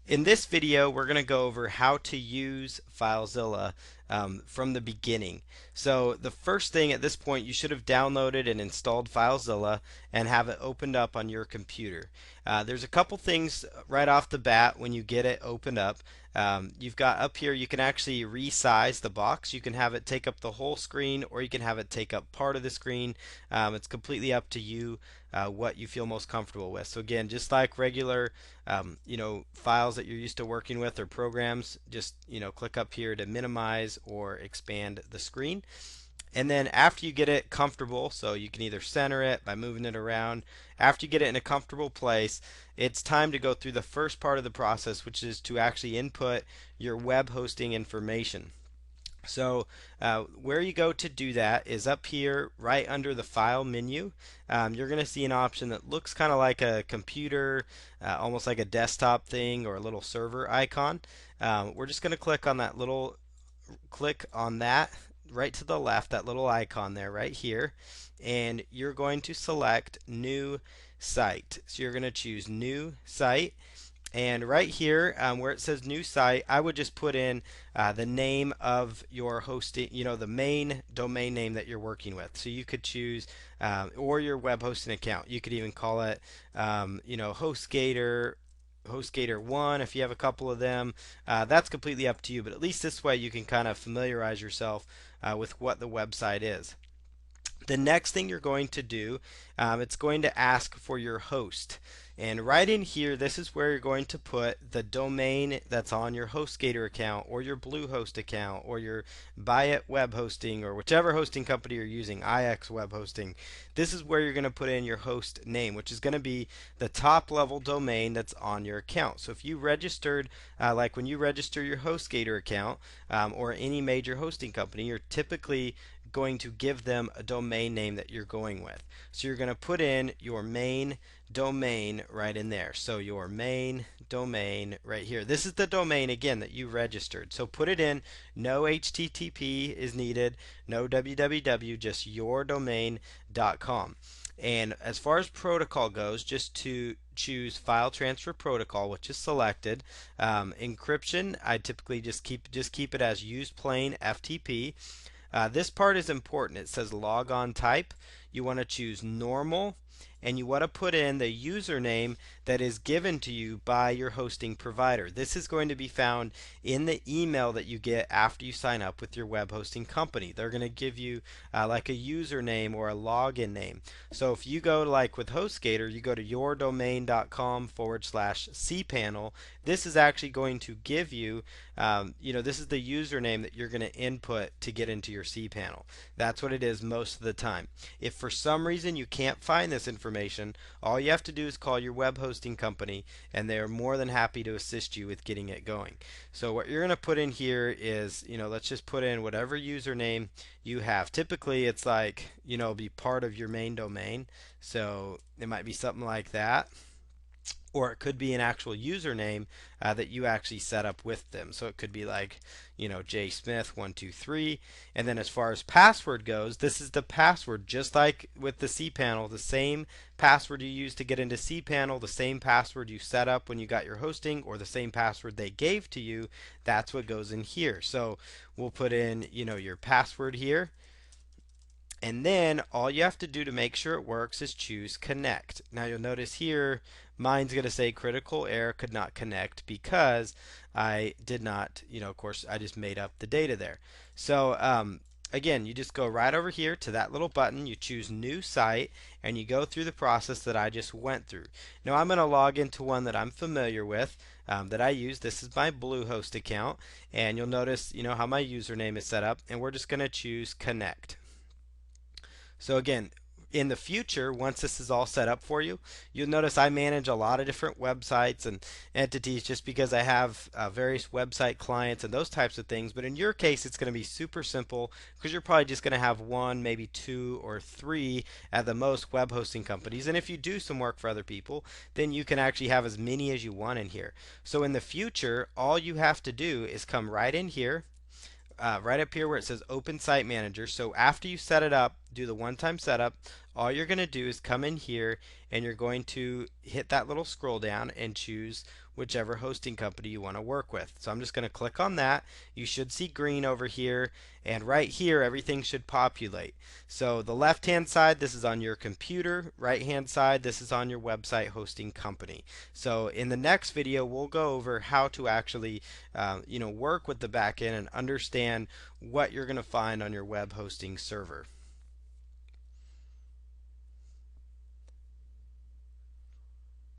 In this video, we're going to go over how to use FileZilla from the beginning. So the first thing at this point, you should have downloaded and installed FileZilla and have it opened up on your computer. There's a couple things right off the bat when you get it opened up. You've got up here, you can actually resize the box. You can have it take up the whole screen, or you can have it take up part of the screen. It's completely up to you what you feel most comfortable with. So again, just like regular files that you're used to working with or programs, just click up here to minimize or expand the screen. And then after you get it comfortable, so you can either center it by moving it around, after you get it in a comfortable place, it's time to go through the first part of the process, which is to actually input your web hosting information. So where you go to do that is up here right under the file menu. You're going to see an option that looks kind of like a computer, almost like a desktop thing or a little server icon. We're just going to click on that right to the left, that little icon there right here, and you're going to select new site. So you're going to choose new site, and right here, where it says new site, I would just put in the name of your hosting, the main domain name that you're working with. So you could choose, or your web hosting account. You could even call it, HostGator1 if you have a couple of them. That's completely up to you, but at least this way you can kind of familiarize yourself with what the website is. The next thing you're going to do, it's going to ask for your host. And right in here, this is where you're going to put the domain that's on your HostGator account or your Bluehost account or your Buy Web Hosting or whichever hosting company you're using, IX Web Hosting. This is where you're going to put in your host name, which is going to be the top level domain that's on your account. So if you registered, like when you register your HostGator account or any major hosting company, you're typically going to give them a domain name that you're going with. So you're going to put in your main domain right in there. So your main domain right here. This is the domain again that you registered. So put it in. No HTTP is needed. No www, just yourdomain.com. And as far as protocol goes, just to choose file transfer protocol, which is selected. Encryption, I typically just keep it as use plain FTP. This part is important. It says logon type. You want to choose normal, and you want to put in the username that is given to you by your hosting provider. This is going to be found in the email that you get after you sign up with your web hosting company. They're going to give you like a username or a login name. So if you go to, like with HostGator, you go to yourdomain.com/cpanel. This is actually going to give you, this is the username that you're going to input to get into your cPanel. That's what it is most of the time. If for some reason you can't find this information, all you have to do is call your web hosting company, and they are more than happy to assist you with getting it going. So what you're going to put in here is, let's just put in whatever username you have. Typically, it's like, be part of your main domain. So it might be something like that, or it could be an actual username that you actually set up with them. So it could be like, jsmith123. And then as far as password goes, this is the password, just like with the cPanel, the same password you use to get into cPanel, the same password you set up when you got your hosting, or the same password they gave to you. That's what goes in here. So we'll put in, your password here. And then all you have to do to make sure it works is choose connect. Now you'll notice here mine's going to say critical error, could not connect, because I did not, of course, I just made up the data there. So again, you just go right over here to that little button, you choose new site, and you go through the process that I just went through. Now I'm going to log into one that I'm familiar with, that I use. This is my Bluehost account, and you'll notice, how my username is set up, and we're just going to choose connect. So again, in the future, once this is all set up for you, you'll notice I manage a lot of different websites and entities just because I have various website clients and those types of things. But in your case, it's going to be super simple because you're probably just going to have one, maybe two or three at the most web hosting companies. And if you do some work for other people, then you can actually have as many as you want in here. So in the future, all you have to do is come right in here, right up here where it says Open Site Manager. So after you set it up, do the one-time setup, all you're going to do is come in here and you're going to hit that little scroll down and choose whichever hosting company you want to work with. So I'm just going to click on that. You should see green over here, and right here everything should populate. So the left hand side, this is on your computer. Right hand side, this is on your website hosting company. So in the next video we'll go over how to actually work with the backend and understand what you're going to find on your web hosting server.